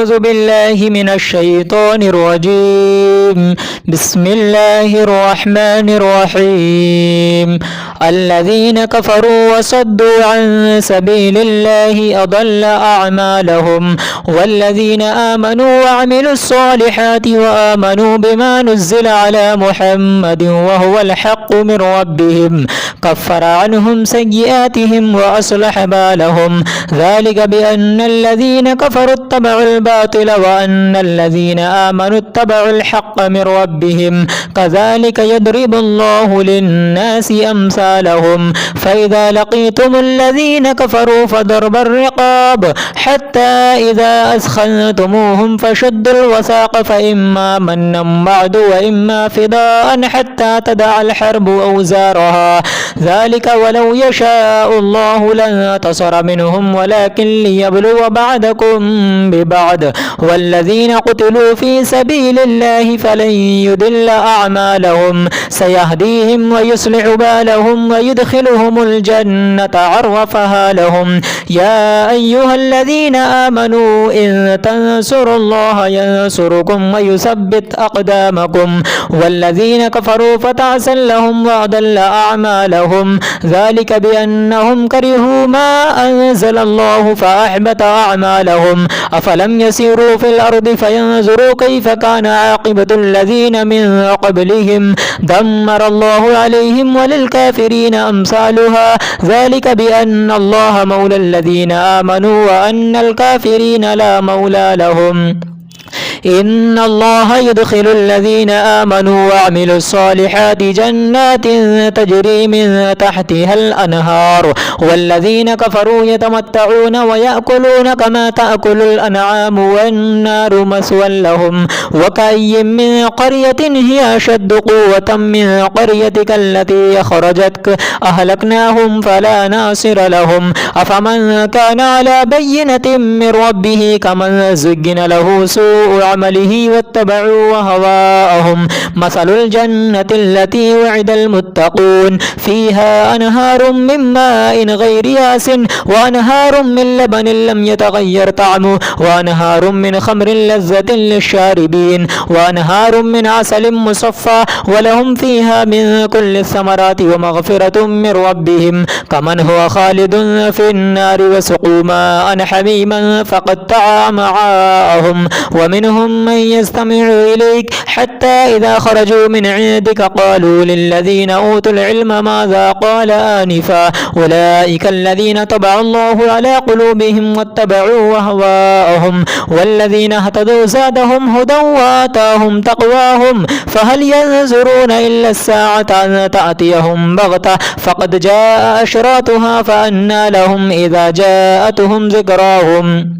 أعوذ بالله من الشيطان الرجيم. بسم الله الرحمن الرحيم. الذين كفروا وصدوا عن سبيل الله أضل أعمالهم، والذين آمنوا وعملوا الصالحات وآمنوا بما نزل على محمد وهو الحق من ربهم كفر عنهم سيئاتهم وأصلح بالهم، ذلك بأن الذين كفروا اتبعوا الباطل وأن الذين آمنوا اتبعوا الحق من ربهم، كذلك يضرب الله للناس أمثالهم. فإذا لقيتم الذين كفروا فضرب الرقاب حتى إذا أثخنتموهم فشدوا الوثاق فإما منا بعد وإما فداء حتى تدع الحرب أوزارها، ذلك ولو يشاء الله لانتصر منهم ولكن ليبلو بعضكم ببعض، والذين قتلوا في سبيل الله فلن يضل أعمالهم سيهديهم ويصلح بالهم ويدخلهم الجنة عرفها لهم. يا أيها الذين آمنوا إن تنصروا الله ينصركم ويثبت أقدامكم، والذين كفروا فتعسا لهم وأضل أعمالهم، ذلك بأنهم كرهوا ما أنزل الله فأحبط أعمالهم. أفلم يسيروا في الأرض فينظروا كيف كان عاقبة الذين من قبلهم دمر الله عليهم وللكافرين أمثالها، ذلك بأن الله مولى الذين آمنوا وأن الكافرين لا مولى لهم. إن الله يدخل الذين آمنوا وعملوا الصالحات جنات تجري من تحتها الأنهار، والذين كفروا يتمتعون ويأكلون كما تأكل الأنعام والنار مثوى لهم. وكأي من قرية هي أشد قوة من قريتك التي أخرجتك أهلكناهم فلا ناصر لهم. أفمن كان على بينة من ربه كمن زين له سوء عمله واتبعوا هواءهم، مثل الجنة التي وعد المتقون فيها أنهار من ماء غير ياس وأنهار من لبن لم يتغير طعمه وأنهار من خمر لذة للشاربين وأنهار من عسل مصفى ولهم فيها من كل الثمرات ومغفرة من ربهم كمن هو خالد في النار وسقوا ماء حميما فقطع أمعاءهم. ومنهم من يستمع إليك حتى إذا خرجوا من عندك قالوا للذين أوتوا العلم ماذا قال آنفا أولئك الذين طبع الله على قلوبهم واتبعوا أهواءهم، والذين اهتدوا زادهم هدى وآتاهم تقواهم، فهل ينظرون إلا الساعة أن تأتيهم بغتة فقد جاء أشراطها فأنى لهم إذا جاءتهم ذكراهم.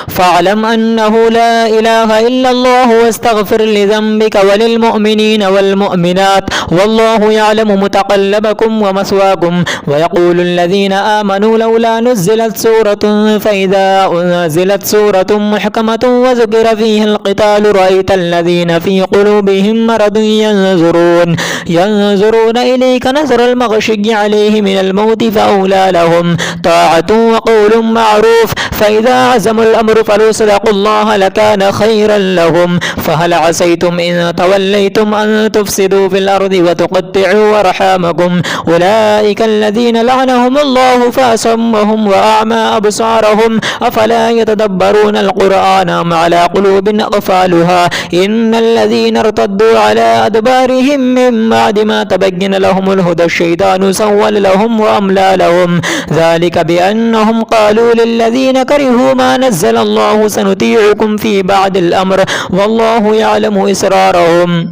فاعلم أنه لا إله إلا الله واستغفر لذنبك وللمؤمنين والمؤمنات والله يعلم متقلبكم ومثواكم. ويقول الذين آمنوا لولا نزلت سورة فإذا أنزلت سورة محكمة وذكر فيها القتال رأيت الذين في قلوبهم مرض ينظرون إليك نظر المغشي عليه من الموت فأولى لهم طاعة وقول معروف فإذا عزموا الأمر فلو صدقوا الله لكان خيرا لهم. فهل عسيتم إن توليتم أن تفسدوا في الأرض وتقطعوا أرحامكم أولئك الذين لعنهم الله فأصمهم وأعمى أبصارهم أفلا يتدبرون القرآن أم على قلوب أقفالها إن الذين ارتدوا على أدبارهم من بعد ما تبين لهم الهدى الشيطان سول لهم وأملى لهم، ذلك بأنهم قالوا للذين كرهوا ما نزل الله سنطيعكم في بعض الأمر والله يعلم إسرارهم.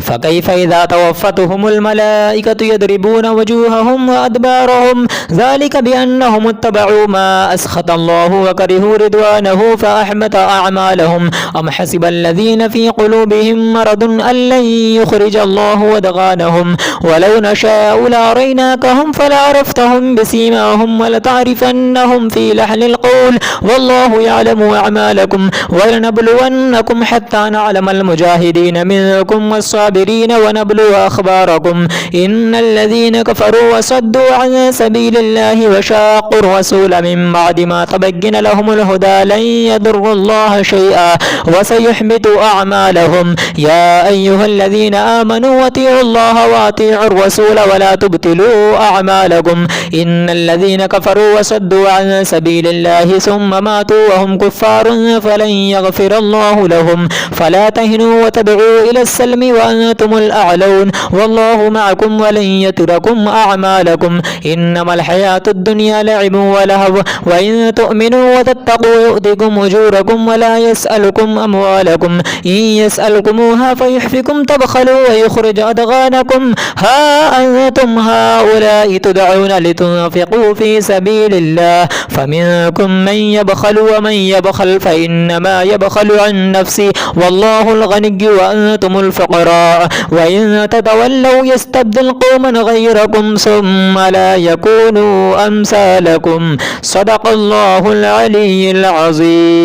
فكيف إذا توفتهم الملائكة يضربون وجوههم وأدبارهم ذلك بأنهم اتبعوا ما أسخط الله وكرهوا رضوانه فأحبط أعمالهم. أم حسب الذين في قلوبهم مرض أن لن يخرج الله أضغانهم ولو نشاء لأريناكهم فلعرفتهم بسيماهم ولتعرفنهم في لحن القول والله يعلم أعمالكم ولنبلونكم حتى نعلم المجاهدين منكم الصابرين ونبلو أخباركم إن الذين كفروا وصدوا عن سبيل الله وشاقوا الرسول من بعد ما تبين لهم الهدى لن يضروا الله شيئا وسيحبط أعمالهم يا أيها الذين آمنوا أطيعوا الله وأطيعوا الرسول ولا تبطلوا أعمالكم إن الذين كفروا وصدوا عن سبيل الله ثم ماتوا وهم كفار فلن يغفر الله لهم فلا تهنوا وتدعوا إلى السلم وأنتم الأعلون والله معكم ولن يتركم أعمالكم إنما الحياة الدنيا لعب ولهو وإن تؤمنوا وتتقوا يؤتكم أجوركم ولا يسألكم أموالكم إن يسألكموها فيحفكم تبخلوا ويخرج أضغانكم ها أنتم هؤلاء تدعون لتنفقوا في سبيل الله فمنكم من يبخل ومن يبخل فإنما يبخل عن نفسه والله الغني وأنتم الفقراء وإن تتولوا يستبدل قوما غيركم ثم لا يكونوا أمثالكم صدق الله العلي العظيم.